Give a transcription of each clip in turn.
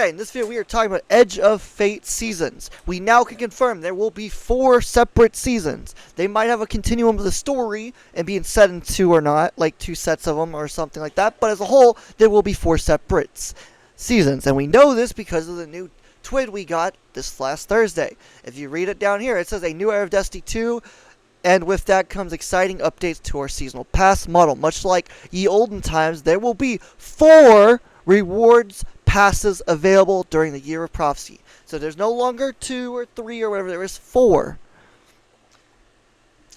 today, in this video, we are talking about Edge of Fate seasons. We now can confirm there will be 4 separate seasons. They might have a continuum of the story and being set in 2 or not, like 2 sets of them or something like that. But as a whole, there will be 4 separate seasons. And we know this because of the new twid we got this last Thursday. If you read it down here, it says a new era of Destiny 2. And with that comes exciting updates to our seasonal pass model. Much like ye olden times, there will be 4 rewards passes available during the Year of Prophecy. So there's no longer 2 or 3 or whatever, there is 4.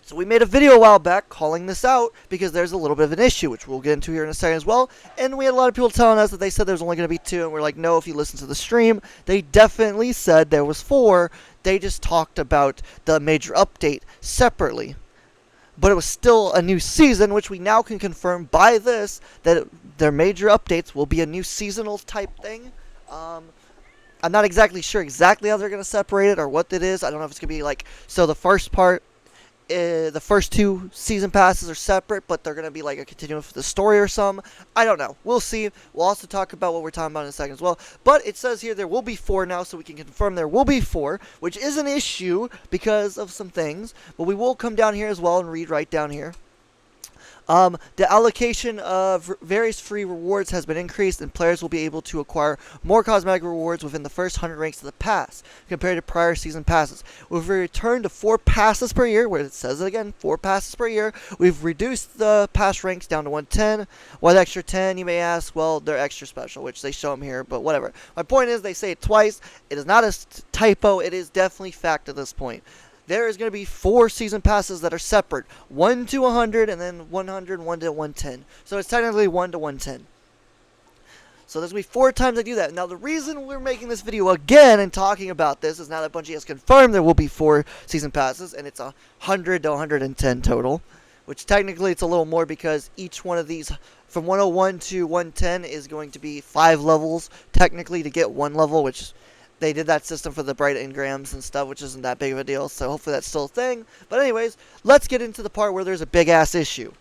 So we made a video a while back calling this out because there's a little bit of an issue, which we'll get into here in a second as well. And we had a lot of people telling us that they said there's only going to be 2, and we're like, no, if you listen to the stream, they definitely said there was 4. They just talked about the major update separately. But it was still a new season, which we now can confirm by this, that their major updates will be a new seasonal type thing. I'm not exactly sure how they're going to separate it or what it is. I don't know if it's going to be like, so the first part, the first 2 season passes are separate, but they're going to be like a continuum for the story or something. I don't know. We'll see. We'll also talk about what we're talking about in a second as well. But it says here there will be 4 now, so we can confirm there will be 4, which is an issue because of some things. But we will come down here as well and read right down here. The allocation of various free rewards has been increased, and players will be able to acquire more cosmetic rewards within the first 100 ranks of the pass, compared to prior season passes. We've returned to 4 passes per year, where it says it again, 4 passes per year. We've reduced the pass ranks down to 110. Why the extra 10, you may ask? Well, they're extra special, which they show them here, but whatever. My point is, they say it twice. It is not a typo. It is definitely fact at this point. There is going to be 4 season passes that are separate. 1 to 100, and then 100, 1 to 110. So it's technically 1 to 110. So there's going to be 4 times I do that. Now the reason we're making this video again and talking about this is now that Bungie has confirmed there will be 4 season passes, and it's 100 to 110 total. Which technically it's a little more because each one of these from 101 to 110 is going to be 5 levels technically to get 1 level, which they did that system for the bright engrams and stuff, which isn't that big of a deal, so hopefully that's still a thing. But anyways, let's get into the part where there's a big-ass issue.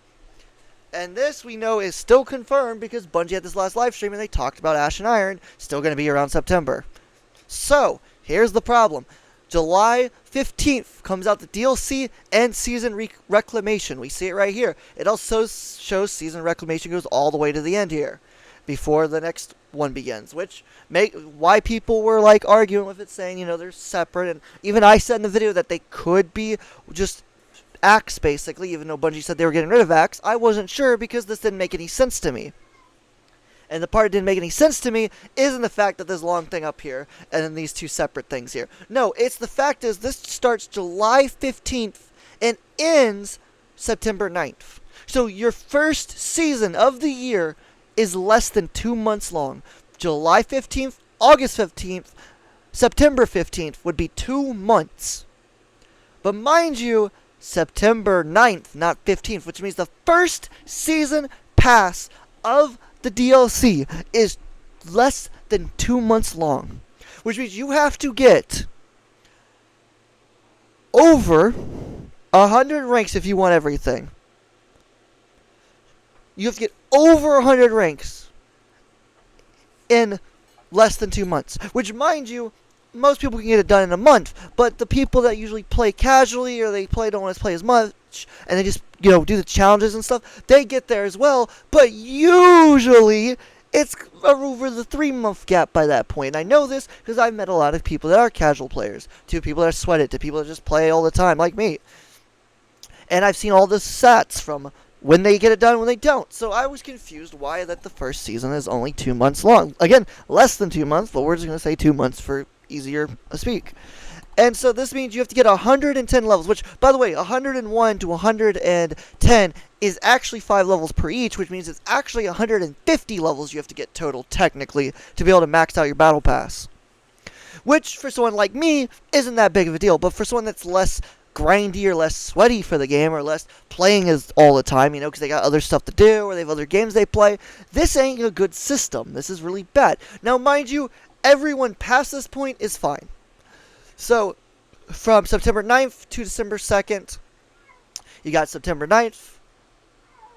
And this, we know, is still confirmed because Bungie had this last live stream and they talked about Ashen Iron, still going to be around September. So, here's the problem. July 15th comes out the DLC and Season Reclamation. We see it right here. It also shows Season Reclamation goes all the way to the end here, before the next one begins, which why people were like arguing with it, saying, you know, they're separate. And even I said in the video that they could be just acts, basically, even though Bungie said they were getting rid of acts. I wasn't sure because this didn't make any sense to me. And the part that didn't make any sense to me isn't the fact that this long thing up here and then these 2 separate things here. No, it's the fact is this starts July 15th and ends September 9th. So your first season of the year is less than 2 months long. July 15th, August 15th, September 15th would be 2 months. But mind you, September 9th, not 15th, which means the first season pass of the DLC is less than 2 months long. Which means you have to get over 100 ranks if you want everything. You have to get over 100 ranks in less than 2 months. Which, mind you, most people can get it done in a month. But the people that usually play casually or don't want to play as much, and they just, you know, do the challenges and stuff, they get there as well. But usually, it's over the 3-month gap by that point. And I know this because I've met a lot of people that are casual players. To people that sweat it, to people that just play all the time, like me. And I've seen all the stats from when they get it done, when they don't. So I was confused why that the first season is only 2 months long. Again, less than 2 months, but we're just going to say 2 months for easier speak. And so this means you have to get 110 levels, which, by the way, 101 to 110 is actually 5 levels per each, which means it's actually 150 levels you have to get total, technically, to be able to max out your battle pass. Which, for someone like me, isn't that big of a deal, but for someone that's less grindy or less sweaty for the game or less playing as all the time, you know, because they got other stuff to do or they have other games they play, this ain't a good system. This is really bad. Now, mind you, everyone past this point is fine. So, from September 9th to December 2nd, you got September 9th,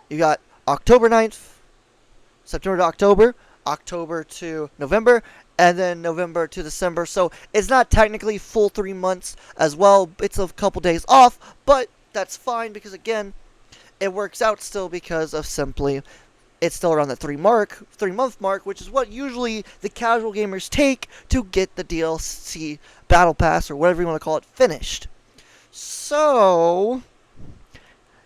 you got October 9th, September to October, October to November, and then November to December. So it's not technically full 3 months as well. It's a couple days off, but that's fine because, again, it works out still because of simply it's still around the 3 month mark, which is what usually the casual gamers take to get the DLC Battle Pass or whatever you want to call it finished. So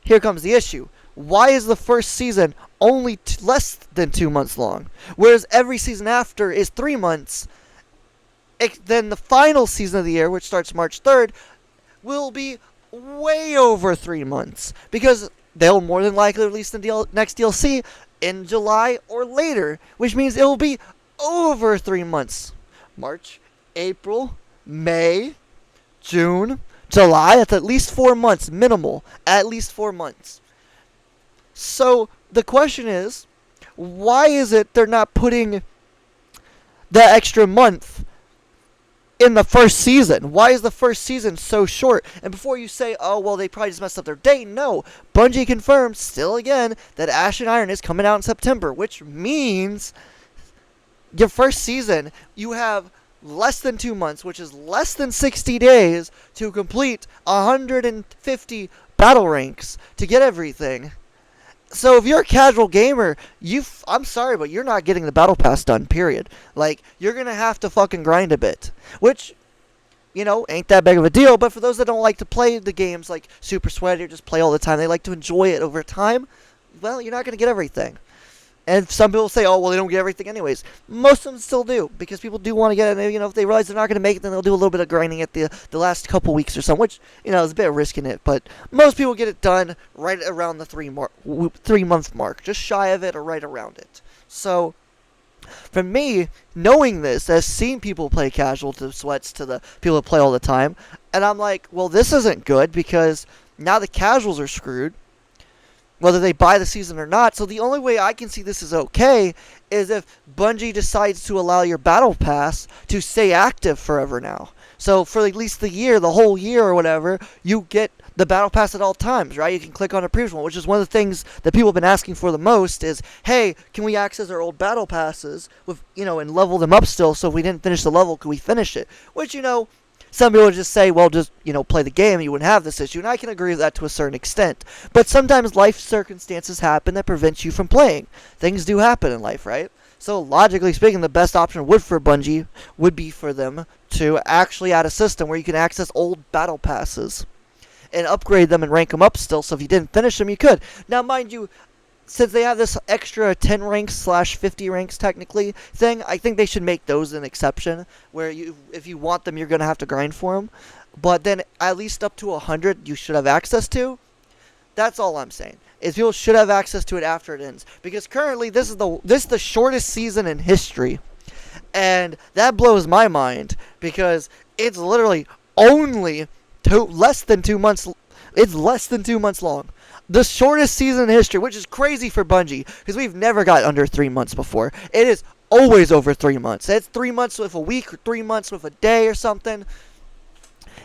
here comes the issue. Why is the first season only less than 2 months long, whereas every season after is 3 months? Then the final season of the year, which starts March 3rd, will be way over 3 months because they'll more than likely release the next DLC in July or later, which means it will be over 3 months. March, April, May, June, July. That's at least 4 months, minimal. At least 4 months. So the question is, why is it they're not putting that extra month in the first season? Why is the first season so short? And before you say, oh, well, they probably just messed up their date, no. Bungie confirmed, still again, that Ashen Iron is coming out in September, which means your first season, you have less than 2 months, which is less than 60 days, to complete 150 battle ranks to get everything. So if you're a casual gamer, I'm sorry, but you're not getting the battle pass done, period. Like, you're going to have to fucking grind a bit. Which, ain't that big of a deal. But for those that don't like to play the games like Super Sweaty or just play all the time, they like to enjoy it over time, well, you're not going to get everything. And some people say, oh, well, they don't get everything anyways. Most of them still do, because people do want to get it. If they realize they're not going to make it, then they'll do a little bit of grinding at the last couple weeks or something, which, is a bit of risk in it. But most people get it done right around the 3-month mark, just shy of it or right around it. So, for me, knowing this, as seeing people play casual to sweats to the people that play all the time, and I'm like, well, this isn't good, because now the casuals are screwed, whether they buy the season or not. So the only way I can see this is okay is if Bungie decides to allow your battle pass to stay active forever now. So for at least the whole year or whatever, you get the battle pass at all times, right? You can click on a previous one, which is one of the things that people have been asking for the most is, hey, can we access our old battle passes with, and level them up still, so if we didn't finish the level, could we finish it? Which, some people would just say, well, just, play the game, you wouldn't have this issue. And I can agree with that to a certain extent. But sometimes life circumstances happen that prevent you from playing. Things do happen in life, right? So logically speaking, the best option for Bungie would be for them to actually add a system where you can access old battle passes and upgrade them and rank them up still. So if you didn't finish them, you could. Now, mind you, since they have this extra 10 ranks / 50 ranks technically thing, I think they should make those an exception, where if you want them, you're going to have to grind for them. But then at least up to 100 you should have access to. That's all I'm saying, is people should have access to it after it ends. Because currently this is the shortest season in history. And that blows my mind, because it's literally only less than 2 months. It's less than 2 months long. The shortest season in history, which is crazy for Bungie, because we've never got under 3 months before. It is always over 3 months. It's 3 months with a week or 3 months with a day or something.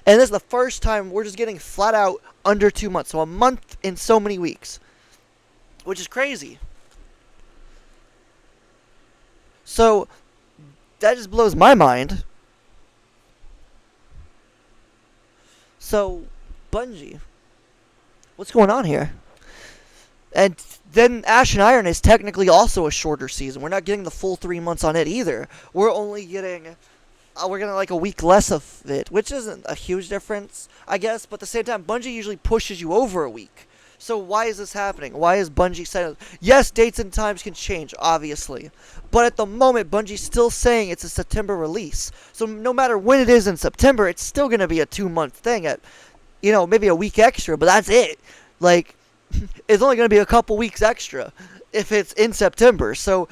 And this is the first time we're just getting flat out under 2 months. So a month in so many weeks, which is crazy. So that just blows my mind. So, Bungie, what's going on here? And then Ashen Iron is technically also a shorter season. We're not getting the full 3 months on it either. We're only getting, like a week less of it, which isn't a huge difference, I guess. But at the same time, Bungie usually pushes you over a week. So why is this happening? Why is Bungie saying, yes, dates and times can change, obviously. But at the moment, Bungie's still saying it's a September release. So no matter when it is in September, it's still going to be a 2-month thing at, maybe a week extra, but that's it. Like, it's only going to be a couple weeks extra if it's in September. So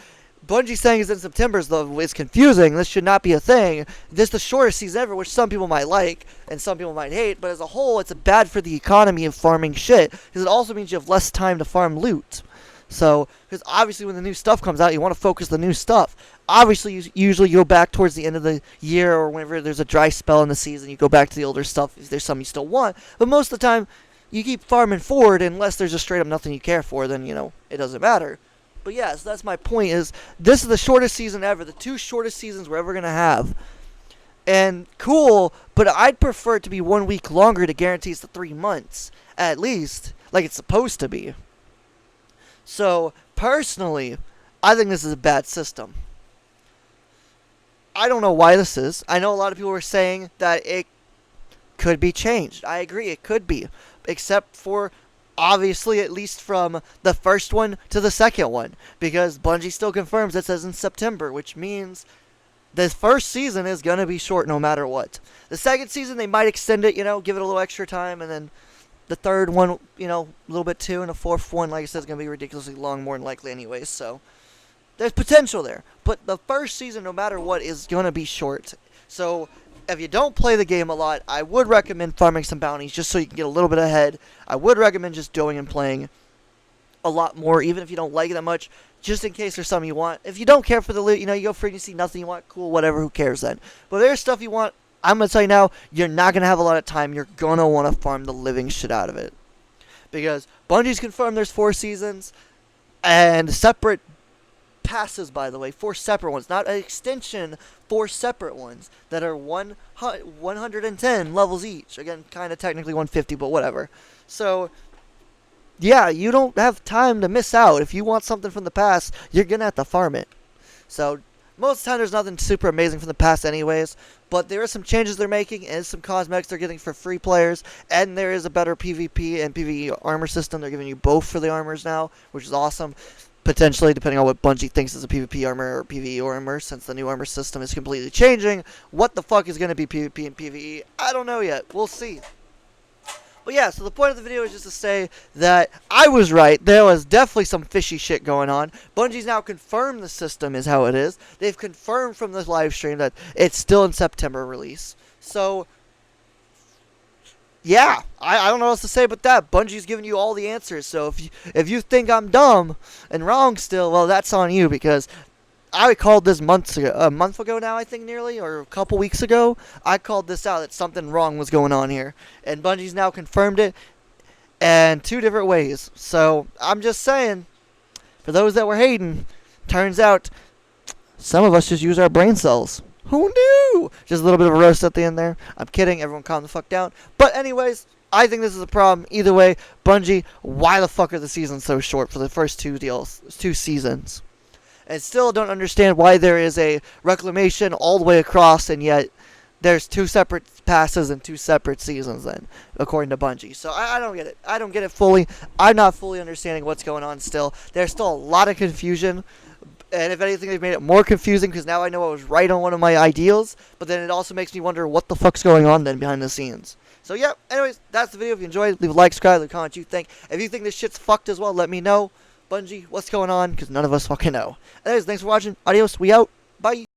Bungie saying it's in September is confusing. This should not be a thing. This is the shortest season ever, which some people might like and some people might hate. But as a whole, it's bad for the economy of farming shit, because it also means you have less time to farm loot. So, because obviously when the new stuff comes out, you want to focus the new stuff. Obviously, you usually go back towards the end of the year, or whenever there's a dry spell in the season, you go back to the older stuff if there's some you still want. But most of the time, you keep farming forward unless there's just straight up nothing you care for, then, it doesn't matter. But yeah, so that's my point is this is the shortest season ever. The 2 shortest seasons we're ever going to have. And cool, but I'd prefer it to be 1 week longer to guarantee it's the 3 months. At least, like it's supposed to be. So, personally, I think this is a bad system. I don't know why this is. I know a lot of people were saying that it could be changed. I agree, it could be. Except for, obviously, at least from the first one to the second one. Because Bungie still confirms it says in September, which means the first season is going to be short no matter what. The second season, they might extend it, give it a little extra time, and then the third one, a little bit too, and the fourth one, like I said, is going to be ridiculously long, more than likely anyways, so there's potential there. But the first season, no matter what, is going to be short. So if you don't play the game a lot, I would recommend farming some bounties just so you can get a little bit ahead. I would recommend just going and playing a lot more, even if you don't like it that much, just in case there's something you want. If you don't care for the loot, you go free and you see nothing you want, cool, whatever, who cares then. But if there's stuff you want, I'm going to tell you now, you're not going to have a lot of time. You're going to want to farm the living shit out of it. Because Bungie's confirmed there's 4 seasons, and separate passes, by the way, 4 separate ones, not an extension, 4 separate ones that are 110 levels each. Again, kind of technically 150, but whatever. So yeah, you don't have time to miss out. If you want something from the past, you're going to have to farm it. So most of the time, there's nothing super amazing from the past anyways, but there are some changes they're making, and some cosmetics they're getting for free players, and there is a better PvP and PvE armor system. They're giving you both for the armors now, which is awesome. Potentially, depending on what Bungie thinks is a PvP armor or PvE armor, since the new armor system is completely changing. What the fuck is going to be PvP and PvE? I don't know yet. We'll see. But yeah, so the point of the video is just to say that I was right. There was definitely some fishy shit going on. Bungie's now confirmed the system is how it is. They've confirmed from this live stream that it's still in September release. So yeah, I don't know what else to say but that. Bungie's giving you all the answers. So if you think I'm dumb and wrong still, well, that's on you, because I called this months ago, a month ago now, I think, nearly, or a couple weeks ago. I called this out that something wrong was going on here, and Bungie's now confirmed it, and 2 different ways. So I'm just saying, for those that were hating, turns out some of us just use our brain cells. Who knew? Just a little bit of a roast at the end there. I'm kidding. Everyone calm the fuck down. But anyways, I think this is a problem. Either way, Bungie, why the fuck are the seasons so short for the first 2 seasons? And still don't understand why there is a reclamation all the way across, and yet there's 2 separate passes and 2 separate seasons then, according to Bungie. So I don't get it. I don't get it fully. I'm not fully understanding what's going on still. There's still a lot of confusion. And if anything, they've made it more confusing, because now I know I was right on one of my ideals. But then it also makes me wonder what the fuck's going on then behind the scenes. So yeah, anyways, that's the video. If you enjoyed, leave a like, subscribe, leave a comment what you think. If you think this shit's fucked as well, let me know. Bungie, what's going on? Because none of us fucking know. Anyways, thanks for watching. Adios. We out. Bye.